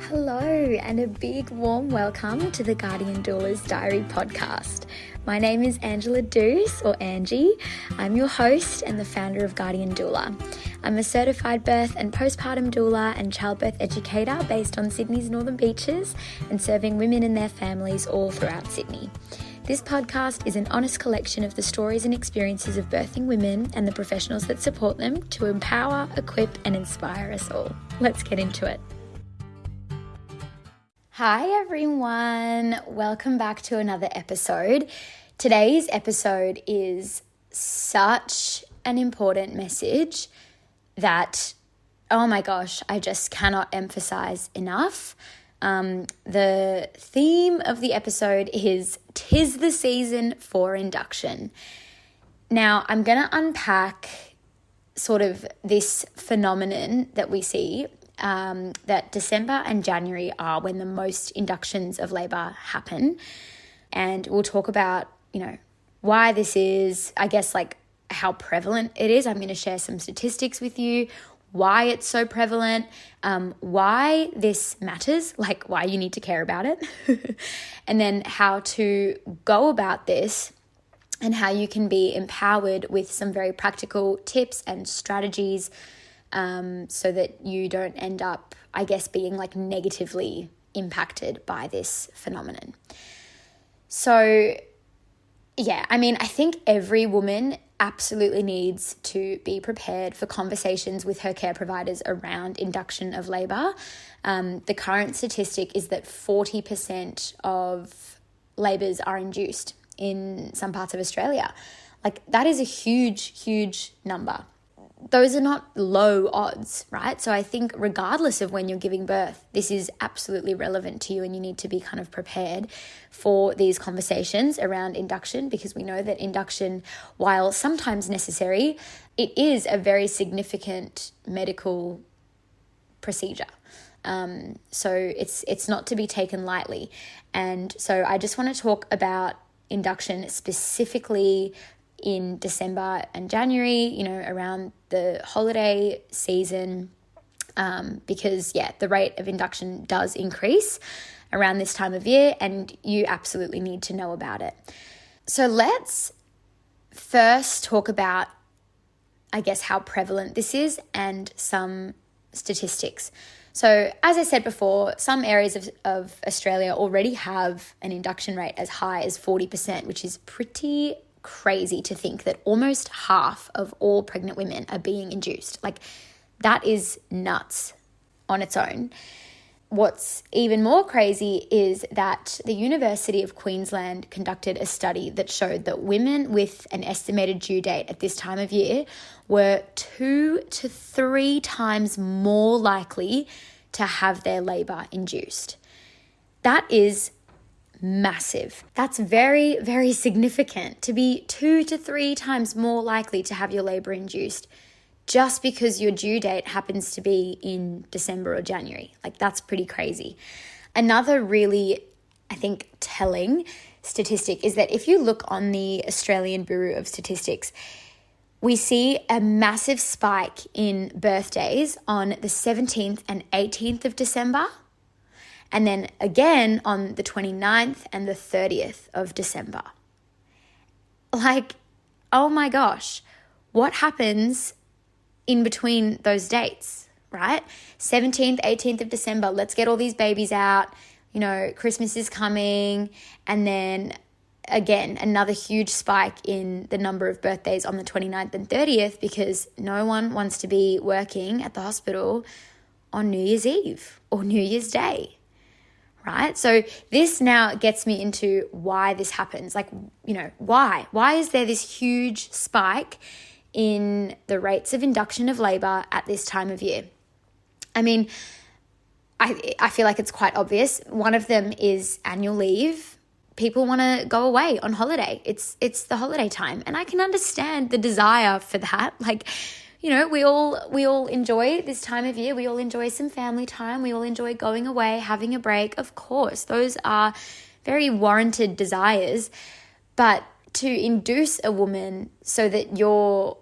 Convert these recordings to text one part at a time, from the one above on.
Hello, and a big warm welcome to the Guardian Doula's Diary podcast. My name is Angela Deuce, or Angie. I'm your host and the founder of Guardian Doula. I'm a certified birth and postpartum doula and childbirth educator based on Sydney's Northern Beaches and serving women and their families all throughout Sydney. This podcast is an honest collection of the stories and experiences of birthing women and the professionals that support them to empower, equip, and inspire us all. Let's get into it. Hi everyone, welcome back to another episode. Today's episode is such an important message that, oh my gosh, I just cannot emphasize enough. The theme of the episode is "'Tis the season for induction." Now, I'm going to unpack sort of this phenomenon that we see, that December and January are when the most inductions of labour happen. And we'll talk about, why this is, I guess, like how prevalent it is. I'm going to share some statistics with you, why it's so prevalent, why this matters, like why you need to care about it, and then how to go about this and how you can be empowered with some very practical tips and strategies so that you don't end up, I guess, being like negatively impacted by this phenomenon. So, yeah, I think every woman absolutely needs to be prepared for conversations with her care providers around induction of labour. The current statistic is that 40% of labours are induced in some parts of Australia. Like, that is a huge, huge number. Those are not low odds, right? So I think regardless of when you're giving birth, this is absolutely relevant to you and you need to be kind of prepared for these conversations around induction, because we know that induction, while sometimes necessary, it is a very significant medical procedure. So it's not to be taken lightly. And so I just want to talk about induction specifically in December and January, around the holiday season, because, the rate of induction does increase around this time of year and you absolutely need to know about it. So let's first talk about, I guess, how prevalent this is and some statistics. So as I said before, some areas of Australia already have an induction rate as high as 40%, which is pretty crazy to think that almost half of all pregnant women are being induced. Like, that is nuts on its own. What's even more crazy is that the University of Queensland conducted a study that showed that women with an estimated due date at this time of year were 2 to 3 times more likely to have their labour induced. That is massive. That's very, very significant, to be 2 to 3 times more likely to have your labour induced just because your due date happens to be in December or January. Like, that's pretty crazy. Another really, I think, telling statistic is that if you look on the Australian Bureau of Statistics, we see a massive spike in birthdays on the 17th and 18th of December. And then again on the 29th and the 30th of December. Like, oh my gosh, what happens in between those dates, right? 17th, 18th of December, let's get all these babies out. Christmas is coming. And then again, another huge spike in the number of birthdays on the 29th and 30th because no one wants to be working at the hospital on New Year's Eve or New Year's Day. Right? So this now gets me into why this happens. Like, why? Why is there this huge spike in the rates of induction of labour at this time of year? I feel like it's quite obvious. One of them is annual leave. People want to go away on holiday. It's the holiday time. And I can understand the desire for that. Like, we all enjoy this time of year. We all enjoy some family time. We all enjoy going away, having a break. Of course, those are very warranted desires. But to induce a woman so that your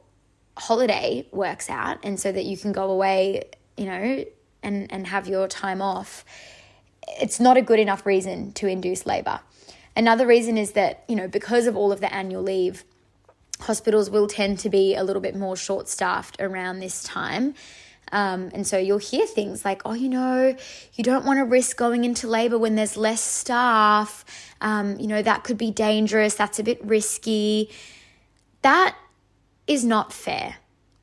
holiday works out and so that you can go away, and have your time off, it's not a good enough reason to induce labor. Another reason is that, because of all of the annual leave, hospitals will tend to be a little bit more short-staffed around this time. And so you'll hear things like, you don't want to risk going into labor when there's less staff. That could be dangerous. That's a bit risky. That is not fair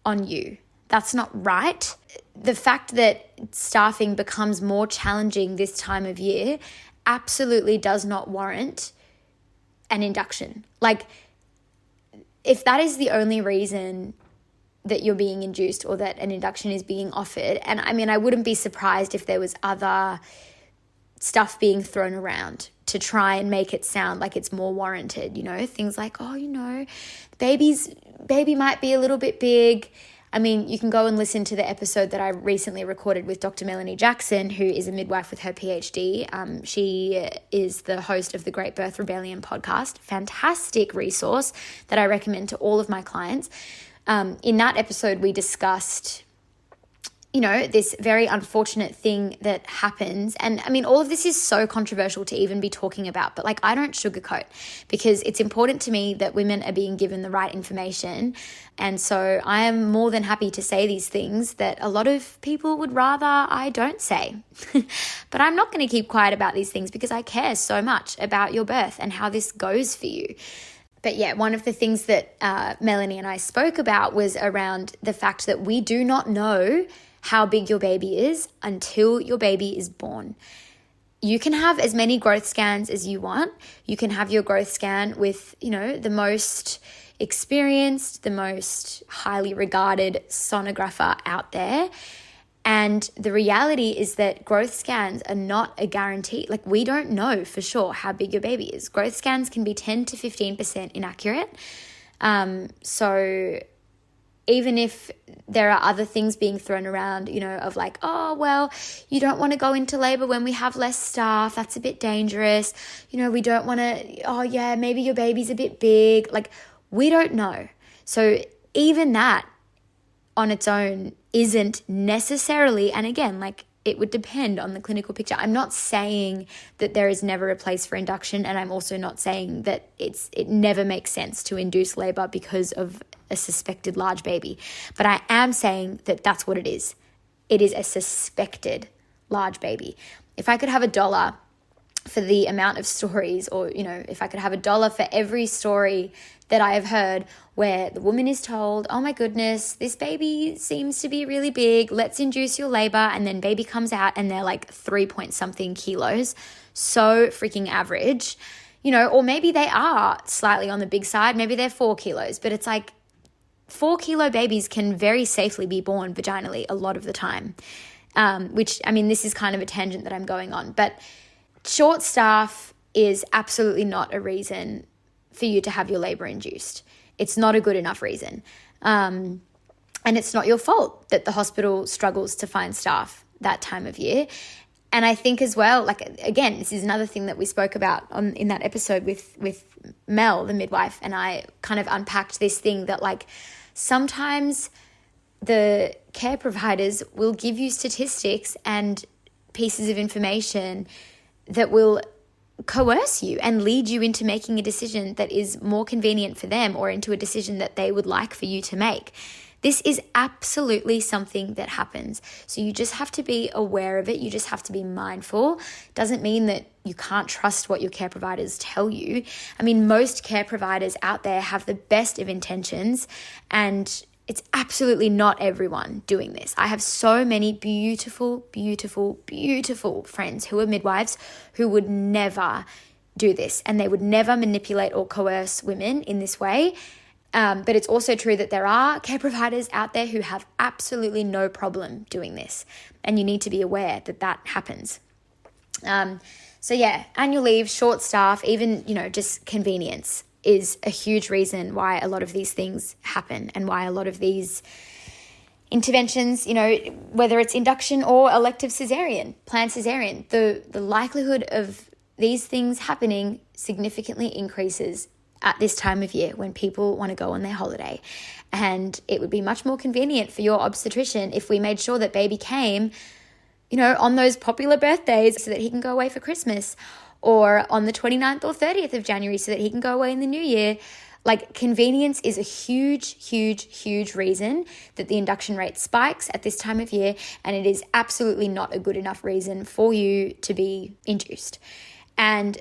on you. That's not right. The fact that staffing becomes more challenging this time of year absolutely does not warrant an induction. Like, if that is the only reason that you're being induced or that an induction is being offered, and I wouldn't be surprised if there was other stuff being thrown around to try and make it sound like it's more warranted, things like, baby might be a little bit big. You can go and listen to the episode that I recently recorded with Dr. Melanie Jackson, who is a midwife with her PhD. She is the host of the Great Birth Rebellion podcast. Fantastic resource that I recommend to all of my clients. In that episode, we discussed, this very unfortunate thing that happens. And all of this is so controversial to even be talking about, but I don't sugarcoat, because it's important to me that women are being given the right information. And so I am more than happy to say these things that a lot of people would rather I don't say. But I'm not going to keep quiet about these things because I care so much about your birth and how this goes for you. But yeah, one of the things that Melanie and I spoke about was around the fact that we do not know how big your baby is until your baby is born. You can have as many growth scans as you want. You can have your growth scan with, the most experienced, the most highly regarded sonographer out there. And the reality is that growth scans are not a guarantee. We don't know for sure how big your baby is. Growth scans can be 10 to 15% inaccurate. So even if there are other things being thrown around, of you don't want to go into labor when we have less staff. That's a bit dangerous. We don't want to, maybe your baby's a bit big. We don't know. So even that on its own isn't necessarily, and again, it would depend on the clinical picture. I'm not saying that there is never a place for induction, and I'm also not saying that it never makes sense to induce labor because of a suspected large baby. But I am saying that that's what it is. It is a suspected large baby. If I could have $1 for the amount of stories, or, if I could have $1 for every story that I have heard where the woman is told, oh my goodness, this baby seems to be really big, let's induce your labor, and then baby comes out and they're 3 point something kilos, so freaking average, or maybe they are slightly on the big side, maybe they're 4 kilos, but it's 4 kilo babies can very safely be born vaginally a lot of the time, which, this is kind of a tangent that I'm going on, but short staff is absolutely not a reason for you to have your labor induced. It's not a good enough reason. And it's not your fault that the hospital struggles to find staff that time of year. And I think as well, again, this is another thing that we spoke about in that episode with Mel, the midwife, and I kind of unpacked this thing that sometimes the care providers will give you statistics and pieces of information that will coerce you and lead you into making a decision that is more convenient for them, or into a decision that they would like for you to make. This is absolutely something that happens. So you just have to be aware of it. You just have to be mindful. Doesn't mean that you can't trust what your care providers tell you. Most care providers out there have the best of intentions, and it's absolutely not everyone doing this. I have so many beautiful, beautiful, beautiful friends who are midwives who would never do this, and they would never manipulate or coerce women in this way. But it's also true that there are care providers out there who have absolutely no problem doing this, and you need to be aware that that happens. So yeah, annual leave, short staff, even, just convenience is a huge reason why a lot of these things happen, and why a lot of these interventions, whether it's induction or elective planned cesarean, the likelihood of these things happening significantly increases at this time of year when people want to go on their holiday. And it would be much more convenient for your obstetrician if we made sure that baby came on those popular birthdays so that he can go away for Christmas, or on the 29th or 30th of January so that he can go away in the new year. Like, convenience is a huge, huge, huge reason that the induction rate spikes at this time of year, and it is absolutely not a good enough reason for you to be induced. And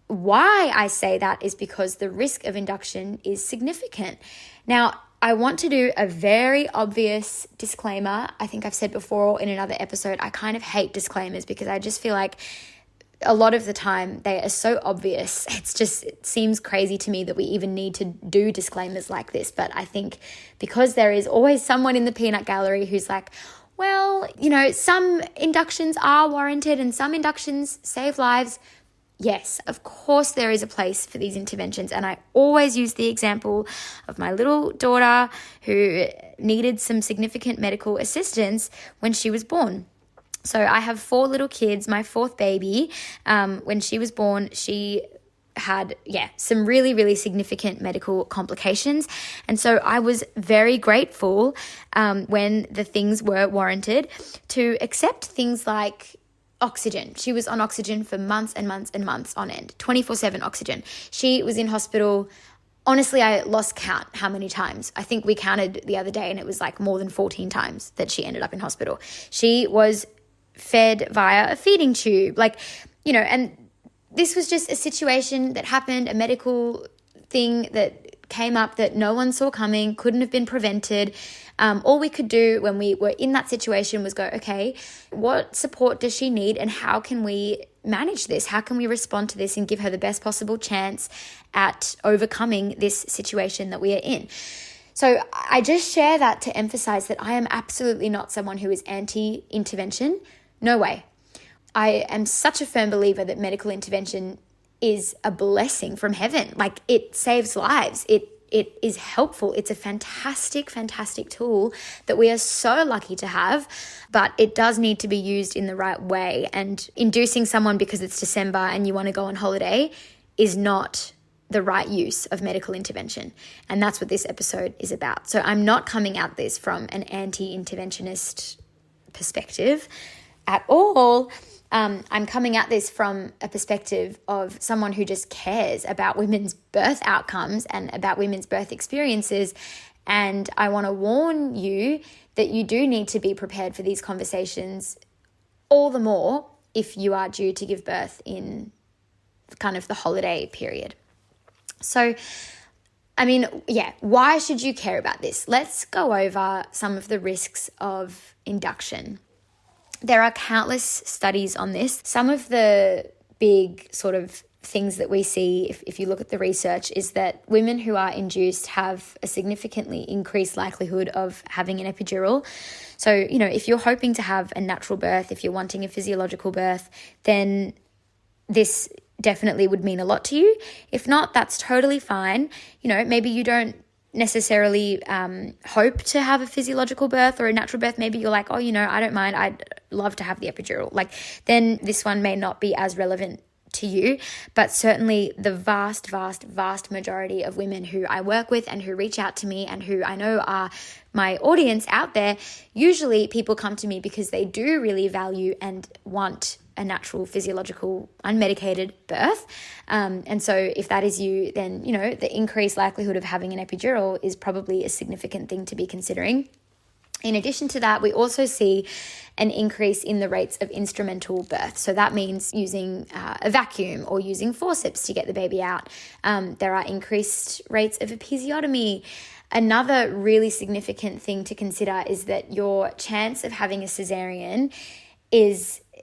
why I say that is because the risk of induction is significant. Now, I want to do a very obvious disclaimer. I think I've said before in another episode, I kind of hate disclaimers because I just feel like a lot of the time they are so obvious. It seems crazy to me that we even need to do disclaimers like this. But I think because there is always someone in the peanut gallery who's like, well, some inductions are warranted and some inductions save lives. Yes, of course there is a place for these interventions. And I always use the example of my little daughter who needed some significant medical assistance when she was born. So I have 4 little kids. My 4th baby, when she was born, she had, some really, really significant medical complications. And so I was very grateful when the things were warranted to accept things like oxygen. She was on oxygen for months and months and months on end, 24/7 oxygen. She was in hospital. Honestly, I lost count how many times. I think we counted the other day and it was like more than 14 times that she ended up in hospital. She was fed via a feeding tube, and this was just a situation that happened, a medical thing that came up that no one saw coming, couldn't have been prevented. All we could do when we were in that situation was go, okay, what support does she need and how can we manage this? How can we respond to this and give her the best possible chance at overcoming this situation that we are in? So I just share that to emphasize that I am absolutely not someone who is anti-intervention. No way. I am such a firm believer that medical intervention is a blessing from heaven. Like, it saves lives. It is helpful. It's a fantastic, fantastic tool that we are so lucky to have, but it does need to be used in the right way. And inducing someone because it's December and you want to go on holiday is not the right use of medical intervention. And that's what this episode is about. So I'm not coming at this from an anti-interventionist perspective at all. I'm coming at this from a perspective of someone who just cares about women's birth outcomes and about women's birth experiences. And I want to warn you that you do need to be prepared for these conversations, all the more if you are due to give birth in kind of the holiday period. So, why should you care about this? Let's go over some of the risks of induction. There are countless studies on this. Some of the big sort of things that we see, if you look at the research, is that women who are induced have a significantly increased likelihood of having an epidural. So, if you're hoping to have a natural birth, if you're wanting a physiological birth, then this definitely would mean a lot to you. If not, that's totally fine. Maybe you don't necessarily hope to have a physiological birth or a natural birth. Maybe you're like, I don't mind. I'd love to have the epidural. Then this one may not be as relevant to you, but certainly the vast, vast, vast majority of women who I work with and who reach out to me and who I know are my audience out there, usually people come to me because they do really value and want a natural, physiological, unmedicated birth. And so if that is you, then, the increased likelihood of having an epidural is probably a significant thing to be considering. In addition to that, we also see an increase in the rates of instrumental birth. So that means using a vacuum or using forceps to get the baby out. There are increased rates of episiotomy. Another really significant thing to consider is that your chance of having a cesarean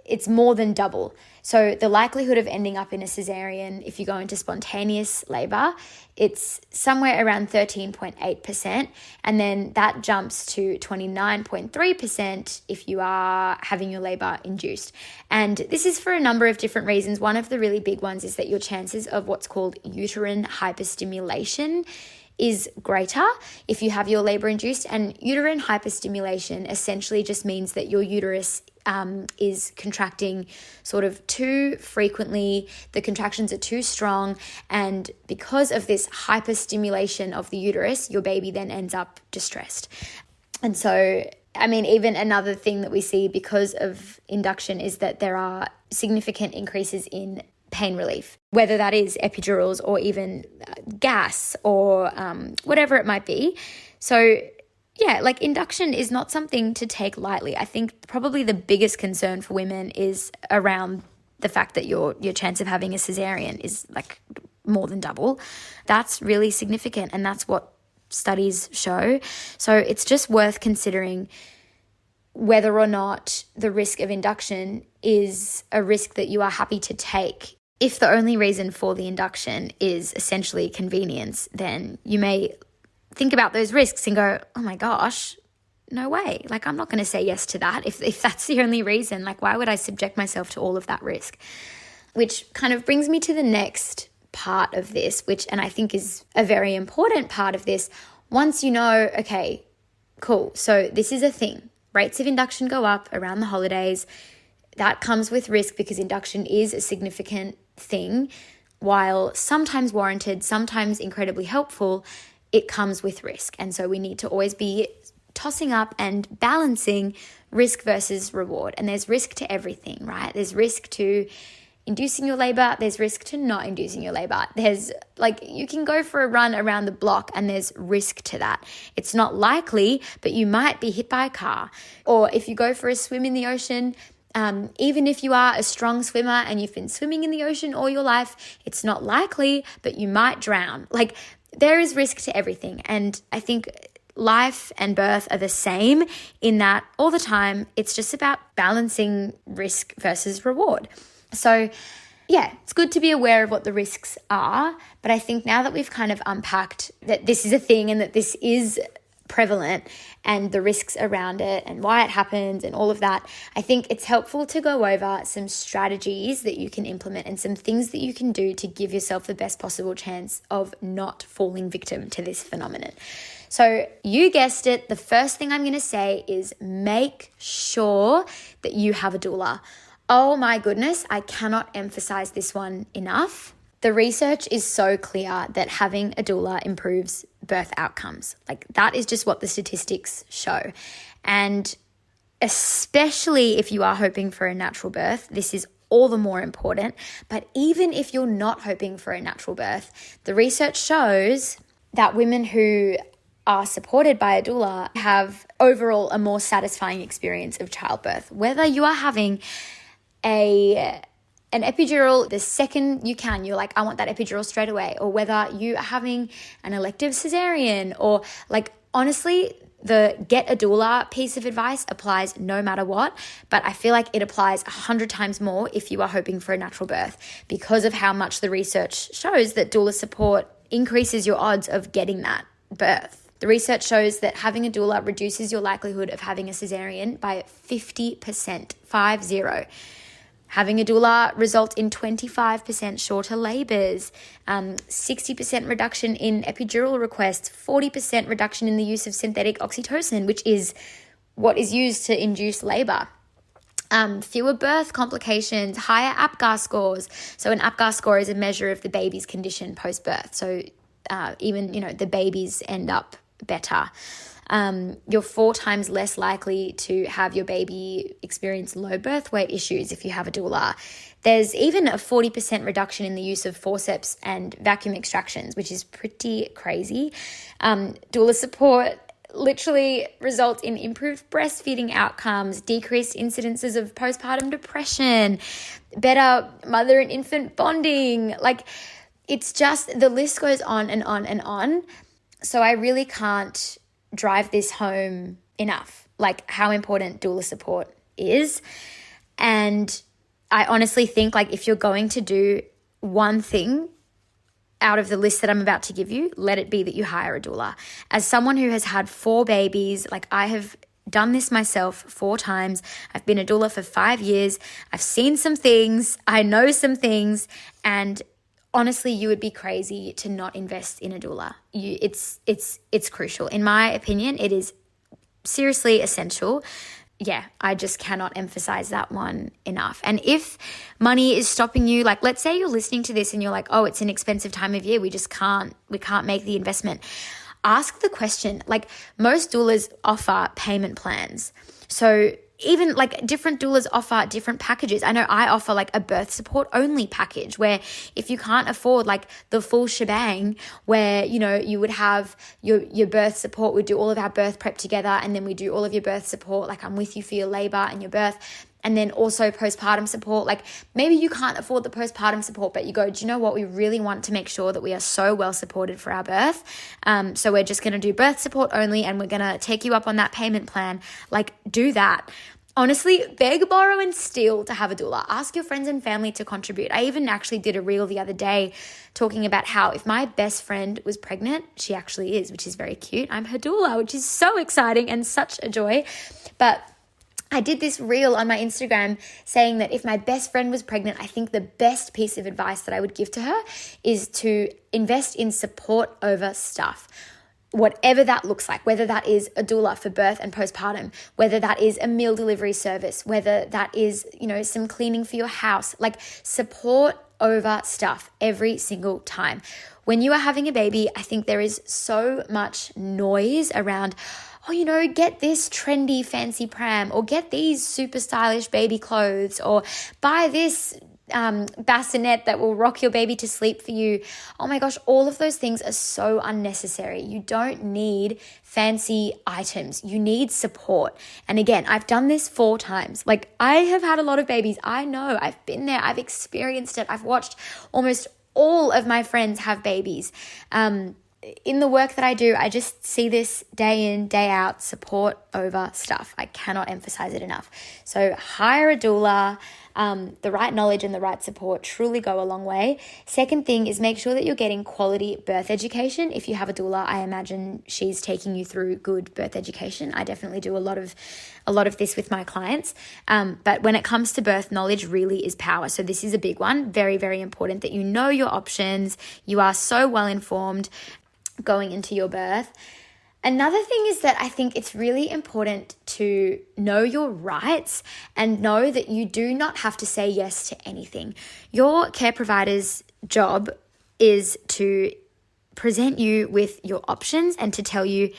it's more than double. So the likelihood of ending up in a cesarean, if you go into spontaneous labor, it's somewhere around 13.8%. And then that jumps to 29.3% if you are having your labor induced. And this is for a number of different reasons. One of the really big ones is that your chances of what's called uterine hyperstimulation is greater if you have your labor induced. And uterine hyperstimulation essentially just means that your uterus is contracting sort of too frequently. The contractions are too strong. And because of this hyperstimulation of the uterus, your baby then ends up distressed. And so I mean, even another thing that we see because of induction is that there are significant increases in pain relief, whether that is epidurals or even gas or whatever it might be. So yeah, like induction is not something to take lightly. I think probably the biggest concern for women is around the fact that your chance of having a cesarean is like more than double. That's really significant, and that's what studies show. So it's just worth considering whether or not the risk of induction is a risk that you are happy to take. If the only reason for the induction is essentially convenience, then you may think about those risks and go, oh my gosh, no way. Like, I'm not going to say yes to that. If that's the only reason, like, why would I subject myself to all of that risk? Which kind of brings me to the next part of this, and I think is a very important part of this. Once you know, okay, cool, so this is a thing. Rates of induction go up around the holidays. That comes with risk because induction is a significant thing. While sometimes warranted, sometimes incredibly helpful, it comes with risk. And so we need to always be tossing up and balancing risk versus reward. And there's risk to everything, right? There's risk to inducing your labor. There's risk to not inducing your labor. There's you can go for a run around the block and there's risk to that. It's not likely, but you might be hit by a car. Or if you go for a swim in the ocean, even if you are a strong swimmer and you've been swimming in the ocean all your life, it's not likely, but you might drown. There is risk to everything. And I think life and birth are the same in that all the time, it's just about balancing risk versus reward. So yeah, it's good to be aware of what the risks are. But I think now that we've kind of unpacked that this is a thing and that this is prevalent and the risks around it and why it happens and all of that, I think it's helpful to go over some strategies that you can implement and some things that you can do to give yourself the best possible chance of not falling victim to this phenomenon. So you guessed it, the first thing I'm going to say is make sure that you have a doula. Oh my goodness, I cannot emphasize this one enough. The research is so clear that having a doula improves birth outcomes. That is just what the statistics show. And especially if you are hoping for a natural birth, this is all the more important. But even if you're not hoping for a natural birth, the research shows that women who are supported by a doula have overall a more satisfying experience of childbirth. Whether you are having an epidural the second you can, you're like, I want that epidural straight away, or whether you are having an elective cesarean, or honestly, the get a doula piece of advice applies no matter what, but I feel like it applies 100 times more if you are hoping for a natural birth because of how much the research shows that doula support increases your odds of getting that birth. The research shows that having a doula reduces your likelihood of having a cesarean by 50%, 50. Having a doula results in 25% shorter labors, 60% reduction in epidural requests, 40% reduction in the use of synthetic oxytocin, which is what is used to induce labor. Fewer birth complications, higher APGAR scores. So an APGAR score is a measure of the baby's condition post-birth. So even, the babies end up better. You're 4 times less likely to have your baby experience low birth weight issues if you have a doula. There's even a 40% reduction in the use of forceps and vacuum extractions, which is pretty crazy. Doula support literally results in improved breastfeeding outcomes, decreased incidences of postpartum depression, better mother and infant bonding. It's just, the list goes on and on and on. So I really can't drive this home enough, how important doula support is. And I honestly think if you're going to do one thing out of the list that I'm about to give you, let it be that you hire a doula. As someone who has had 4 babies, I have done this myself 4 times. I've been a doula for 5 years. I've seen some things. I know some things. And honestly, you would be crazy to not invest in a doula. It's crucial. In my opinion, it is seriously essential. Yeah, I just cannot emphasize that one enough. And if money is stopping you, let's say you're listening to this and you're like, oh, it's an expensive time of year. We can't make the investment. ask the question. Like, most doulas offer payment plans. So even like different doulas offer different packages. I know I offer like a birth support only package where if you can't afford like the full shebang, where, you know, you would have your birth support, we do all of our birth prep together, and then we do all of your birth support, like I'm with you for your labor and your birth, and then also postpartum support. Like, maybe you can't afford the postpartum support, but you go, do you know what? We really want to make sure that we are so well supported for our birth. So we're just going to do birth support only, and we're going to take you up on that payment plan. Like, do that. Honestly, beg, borrow, and steal to have a doula. Ask your friends and family to contribute. I even actually did a reel the other day talking about how if my best friend was pregnant, she actually is, which is very cute. I'm her doula, which is so exciting and such a joy. But I did this reel on my Instagram saying that if my best friend was pregnant, I think the best piece of advice that I would give to her is to invest in support over stuff. Whatever that looks like, whether that is a doula for birth and postpartum, whether that is a meal delivery service, whether that is, you know, some cleaning for your house, like support over stuff every single time. When you are having a baby, I think there is so much noise around, oh, you know, get this trendy fancy pram, or get these super stylish baby clothes, or buy this bassinet that will rock your baby to sleep for you. Oh my gosh, all of those things are so unnecessary. You don't need fancy items. You need support. And again, I've done this 4 times. Like, I have had a lot of babies. I know, I've been there. I've experienced it. I've watched almost all of my friends have babies. In the work that I do, I just see this day in, day out, support over stuff. I cannot emphasize it enough. So hire a doula. The right knowledge and the right support truly go a long way. Second thing is make sure that you're getting quality birth education. If you have a doula, I imagine she's taking you through good birth education. I definitely do a lot of this with my clients. But when it comes to birth, knowledge really is power. So this is a big one. Very, very important that you know your options. You are so well informed going into your birth. Another thing is that I think it's really important to know your rights and know that you do not have to say yes to anything. Your care provider's job is to present you with your options and to tell you,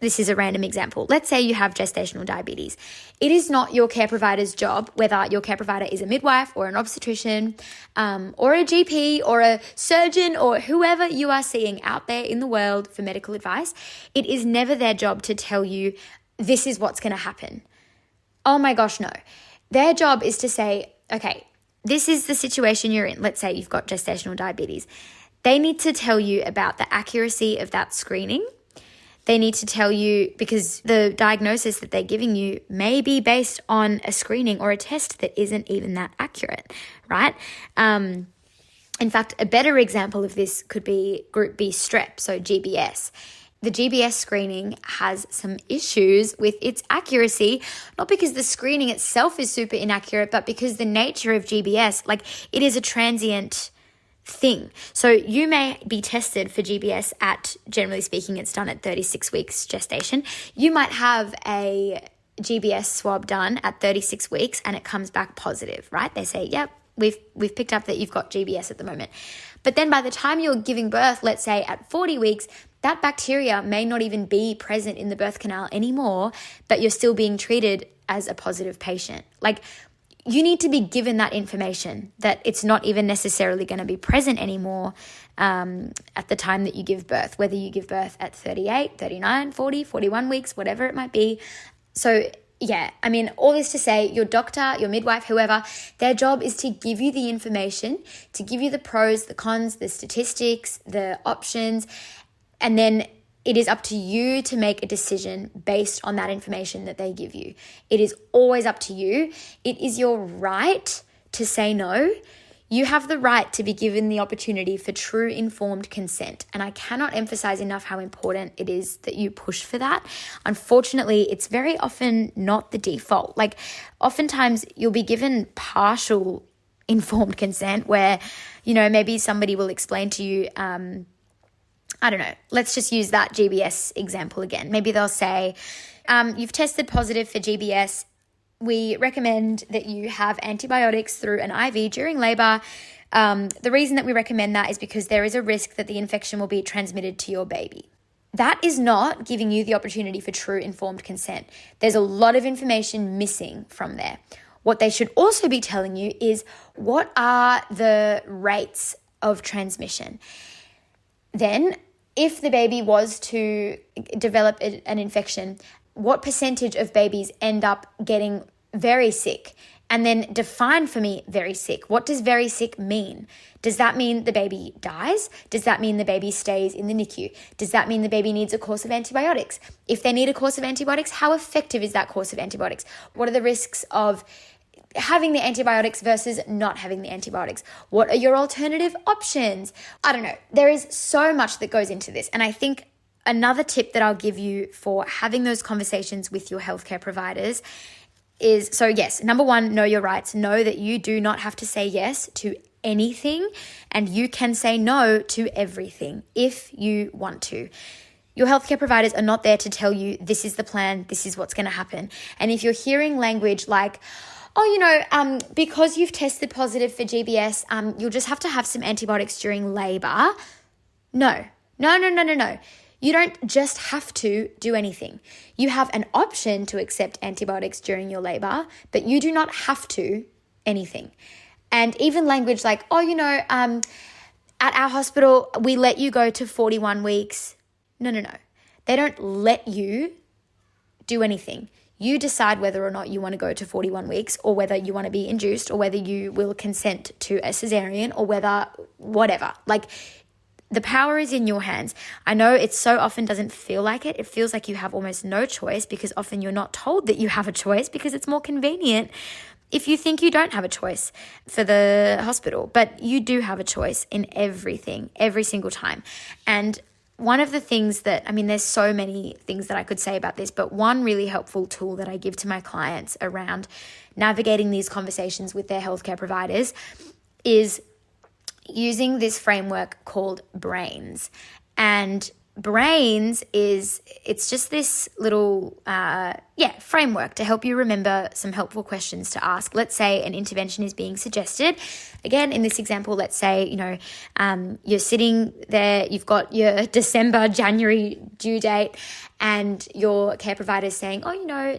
this is a random example. Let's say you have gestational diabetes. It is not your care provider's job, whether your care provider is a midwife or an obstetrician or a GP or a surgeon or whoever you are seeing out there in the world for medical advice. It is never their job to tell you this is what's going to happen. Oh my gosh, no. Their job is to say, okay, this is the situation you're in. Let's say you've got gestational diabetes. They need to tell you about the accuracy of that screening. They need to tell you, because the diagnosis that they're giving you may be based on a screening or a test that isn't even that accurate, right? In fact, a better example of this could be Group B strep, so GBS. The GBS screening has some issues with its accuracy, not because the screening itself is super inaccurate, but because the nature of GBS, like, it is a transient thing. So you may be tested for GBS at, generally speaking, it's done at 36 weeks gestation. You might have a GBS swab done at 36 weeks and it comes back positive, right? They say, yep, we've picked up that you've got GBS at the moment. But then by the time you're giving birth, let's say at 40 weeks, that bacteria may not even be present in the birth canal anymore, but you're still being treated as a positive patient. Like, you need to be given that information that it's not even necessarily going to be present anymore at the time that you give birth, whether you give birth at 38, 39, 40, 41 weeks, whatever it might be. So yeah, I mean, all this to say, your doctor, your midwife, whoever, their job is to give you the information, to give you the pros, the cons, the statistics, the options, and then it is up to you to make a decision based on that information that they give you. It is always up to you. It is your right to say no. You have the right to be given the opportunity for true informed consent. And I cannot emphasize enough how important it is that you push for that. Unfortunately, it's very often not the default. Like, oftentimes you'll be given partial informed consent where, you know, maybe somebody will explain to you, I don't know, let's just use that GBS example again. Maybe they'll say, you've tested positive for GBS. We recommend that you have antibiotics through an IV during labor. The reason that we recommend that is because there is a risk that the infection will be transmitted to your baby. that is not giving you the opportunity for true informed consent. There's a lot of information missing from there. What they should also be telling you is what are the rates of transmission. Then, if the baby was to develop an infection, what percentage of babies end up getting very sick? And then define for me very sick. What does very sick mean? Does that mean the baby dies? Does that mean the baby stays in the NICU? Does that mean the baby needs a course of antibiotics? If they need a course of antibiotics, how effective is that course of antibiotics? What are the risks of having the antibiotics versus not having the antibiotics? What are your alternative options? I don't know. There is so much that goes into this. And I think another tip that I'll give you for having those conversations with your healthcare providers is, so yes, number one, know your rights. Know that you do not have to say yes to anything, and you can say no to everything if you want to. Your healthcare providers are not there to tell you this is the plan, this is what's going to happen. And if you're hearing language like, oh, because you've tested positive for GBS, you'll just have to have some antibiotics during labor. No. You don't just have to do anything. You have an option to accept antibiotics during your labor, but you do not have to anything. And even language like, at our hospital, we let you go to 41 weeks. No. They don't let you do anything. You decide whether or not you want to go to 41 weeks or whether you want to be induced or whether you will consent to a cesarean or whatever. The power is in your hands. I know it so often doesn't feel like it. It feels like you have almost no choice because often you're not told that you have a choice because it's more convenient if you think you don't have a choice for the hospital. But you do have a choice in everything, every single time. And one of the things there's so many things that I could say about this, but one really helpful tool that I give to my clients around navigating these conversations with their healthcare providers is using this framework called BRAINS. And BRAINS it's just this little, framework to help you remember some helpful questions to ask. Let's say an intervention is being suggested. Again, in this example, let's say, you're sitting there, you've got your December, January due date, and your care provider is saying,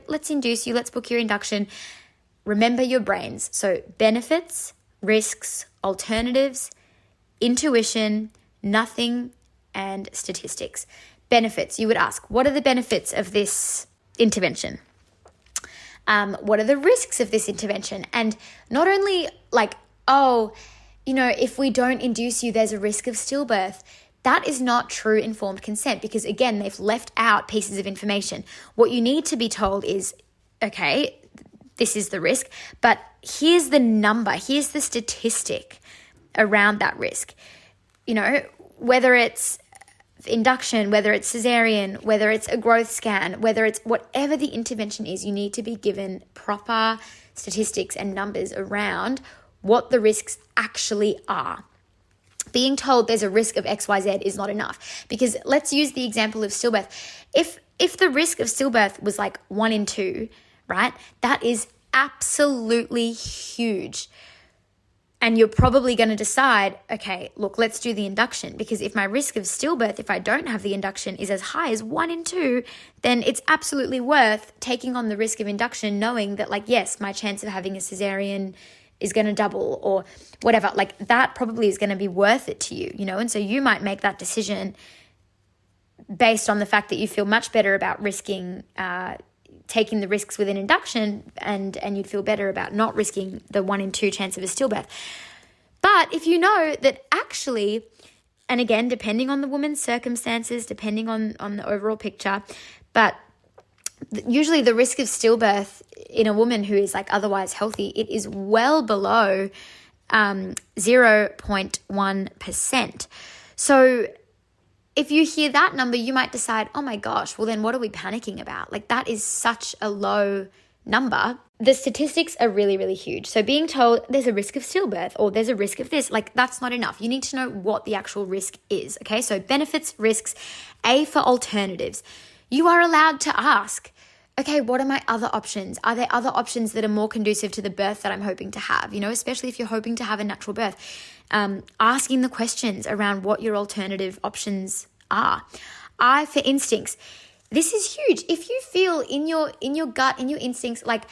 let's induce you, let's book your induction. Remember your BRAINS. So benefits, risks, alternatives, intuition, nothing, and statistics. Benefits, you would ask, what are the benefits of this intervention? What are the risks of this intervention? And not only if we don't induce you, there's a risk of stillbirth. That is not true informed consent because, again, they've left out pieces of information. What you need to be told is, okay, this is the risk, but here's the number, here's the statistic around that risk. Whether it's induction, whether it's cesarean, whether it's a growth scan, whether it's whatever the intervention is, you need to be given proper statistics and numbers around what the risks actually are. Being told there's a risk of XYZ is not enough, because let's use the example of stillbirth. If the risk of stillbirth was 1 in 2, right, that is absolutely huge. And you're probably going to decide, okay, look, let's do the induction, because if my risk of stillbirth, if I don't have the induction, is as high as 1 in 2, then it's absolutely worth taking on the risk of induction, knowing that yes, my chance of having a cesarean is going to double or whatever. That probably is going to be worth it to you, and so you might make that decision based on the fact that you feel much better about risking taking the risks with an induction, and you'd feel better about not risking the 1 in 2 chance of a stillbirth. But if you know that actually, and again, depending on the woman's circumstances, depending on the overall picture, but usually the risk of stillbirth in a woman who is otherwise healthy, it is well below 0.1%. So if you hear that number, you might decide, oh my gosh, well then what are we panicking about? That is such a low number. The statistics are really, really huge. So being told there's a risk of stillbirth or there's a risk of this, that's not enough. You need to know what the actual risk is, okay? So benefits, risks, A for alternatives. You are allowed to ask, okay, what are my other options? Are there other options that are more conducive to the birth that I'm hoping to have? Especially if you're hoping to have a natural birth. Asking the questions around what your alternative options are. for instincts. This is huge. If you feel in your gut, in your instincts, like,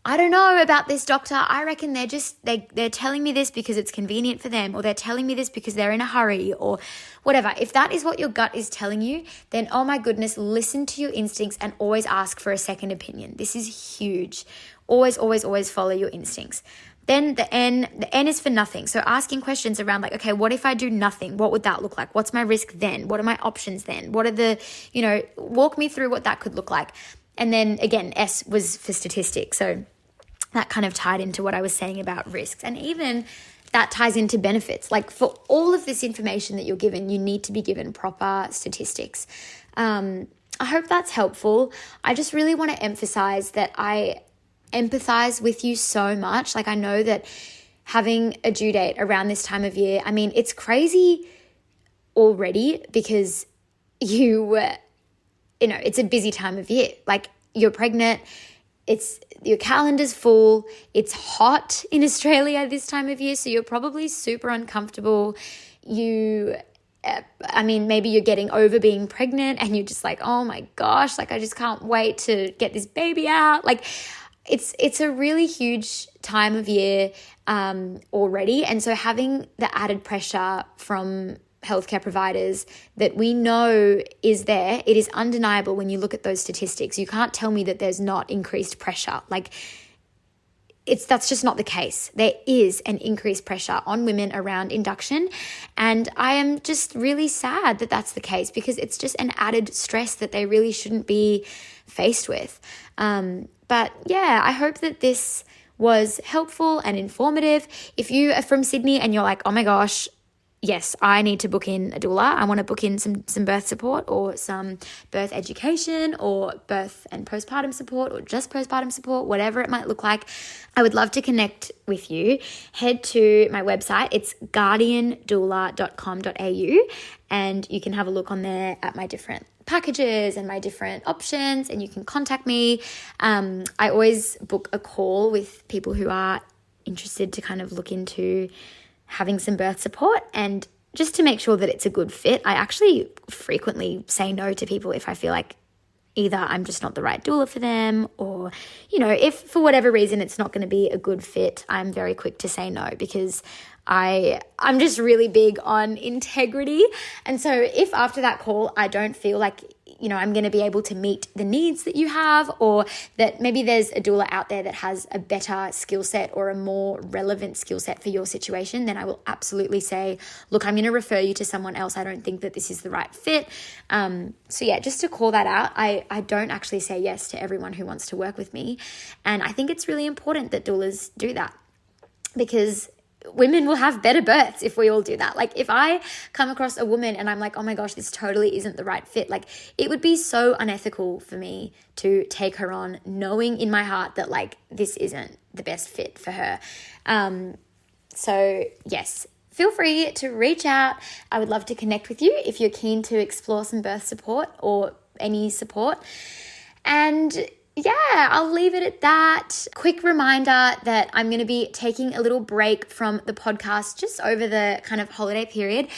I don't know about this doctor, I reckon they're telling me this because it's convenient for them, or they're telling me this because they're in a hurry, or whatever. If that is what your gut is telling you, then oh my goodness, listen to your instincts and always ask for a second opinion. This is huge. Always, always, always follow your instincts. Then the N is for nothing. So asking questions around like, okay, what if I do nothing? What would that look like? What's my risk then? What are my options then? What are the, walk me through what that could look like. And then again, S was for statistics. So that kind of tied into what I was saying about risks. And even that ties into benefits. Like for all of this information that you're given, you need to be given proper statistics. I hope that's helpful. I just really want to emphasize that I empathize with you so much. Like I know that having a due date around this time of year, I mean, it's crazy already because it's a busy time of year. Like you're pregnant, your calendar's full, it's hot in Australia this time of year, so you're probably super uncomfortable. Maybe you're getting over being pregnant and you're just like, oh my gosh, like I just can't wait to get this baby out. Like it's a really huge time of year already. And so having the added pressure from healthcare providers that we know is there, it is undeniable when you look at those statistics. You can't tell me that there's not increased pressure. Like that's just not the case. There is an increased pressure on women around induction. And I am just really sad that that's the case because it's just an added stress that they really shouldn't be faced with. But yeah, I hope that this was helpful and informative. If you are from Sydney and you're like, oh my gosh, yes, I need to book in a doula. I want to book in some birth support or some birth education or birth and postpartum support or just postpartum support, whatever it might look like. I would love to connect with you. Head to my website. It's guardiandoula.com.au and you can have a look on there at my different packages and my different options and you can contact me. I always book a call with people who are interested to kind of look into having some birth support and just to make sure that it's a good fit. I actually frequently say no to people if I feel like either I'm just not the right doula for them or, if for whatever reason it's not going to be a good fit, I'm very quick to say no because I'm just really big on integrity. And so if after that call I don't feel like, I'm going to be able to meet the needs that you have or that maybe there's a doula out there that has a better skill set or a more relevant skill set for your situation, then I will absolutely say, look, I'm going to refer you to someone else. I don't think that this is the right fit. So yeah, just to call that out, I don't actually say yes to everyone who wants to work with me. And I think it's really important that doulas do that because women will have better births if we all do that. Like if I come across a woman and I'm like, oh my gosh, this totally isn't the right fit. Like it would be so unethical for me to take her on knowing in my heart that like this isn't the best fit for her. So yes, feel free to reach out. I would love to connect with you if you're keen to explore some birth support or any support. And yeah, I'll leave it at that. Quick reminder that I'm going to be taking a little break from the podcast just over the kind of holiday period.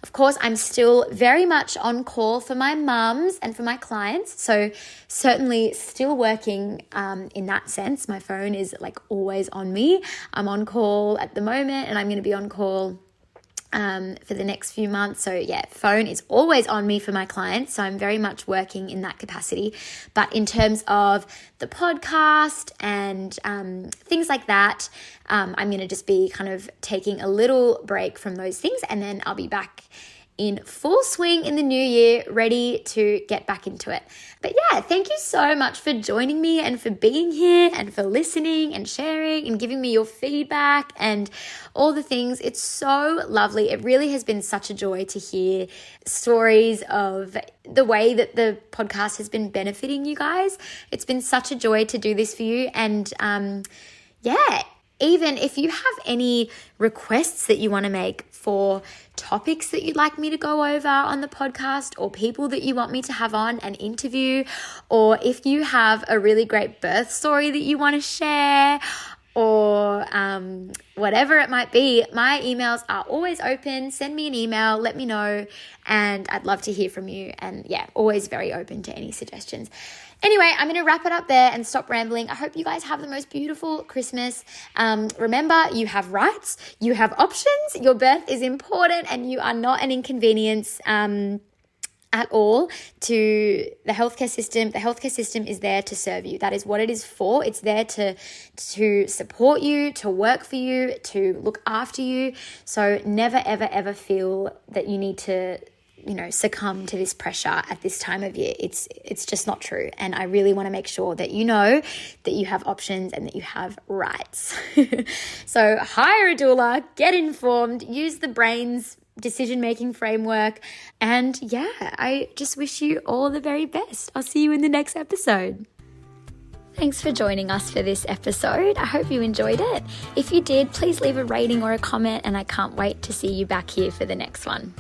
Of course, I'm still very much on call for my mums and for my clients. So certainly still working in that sense. My phone is like always on me. I'm on call at the moment and I'm going to be on call for the next few months. So yeah, phone is always on me for my clients. So I'm very much working in that capacity. But in terms of the podcast and things like that, I'm going to just be kind of taking a little break from those things. And then I'll be back in full swing in the new year, ready to get back into it. But yeah, thank you so much for joining me and for being here and for listening and sharing and giving me your feedback and all the things. It's so lovely. It really has been such a joy to hear stories of the way that the podcast has been benefiting you guys. It's been such a joy to do this for you. And yeah, even if you have any requests that you want to make for topics that you'd like me to go over on the podcast or people that you want me to have on an interview, or if you have a really great birth story that you want to share, or whatever it might be, my emails are always open. Send me an email, let me know, and I'd love to hear from you. And yeah, always very open to any suggestions. Anyway, I'm going to wrap it up there and stop rambling. I hope you guys have the most beautiful Christmas. Remember, you have rights, you have options, your birth is important, and you are not an inconvenience at all to the healthcare system. The healthcare system is there to serve you. That is what it is for. It's there to support you, to work for you, to look after you. So never, ever, ever feel that you need to, succumb to this pressure at this time of year. It's just not true. And I really want to make sure that you know that you have options and that you have rights. So hire a doula, get informed, use the brain's decision-making framework. And yeah, I just wish you all the very best. I'll see you in the next episode. Thanks for joining us for this episode. I hope you enjoyed it. If you did, please leave a rating or a comment, and I can't wait to see you back here for the next one.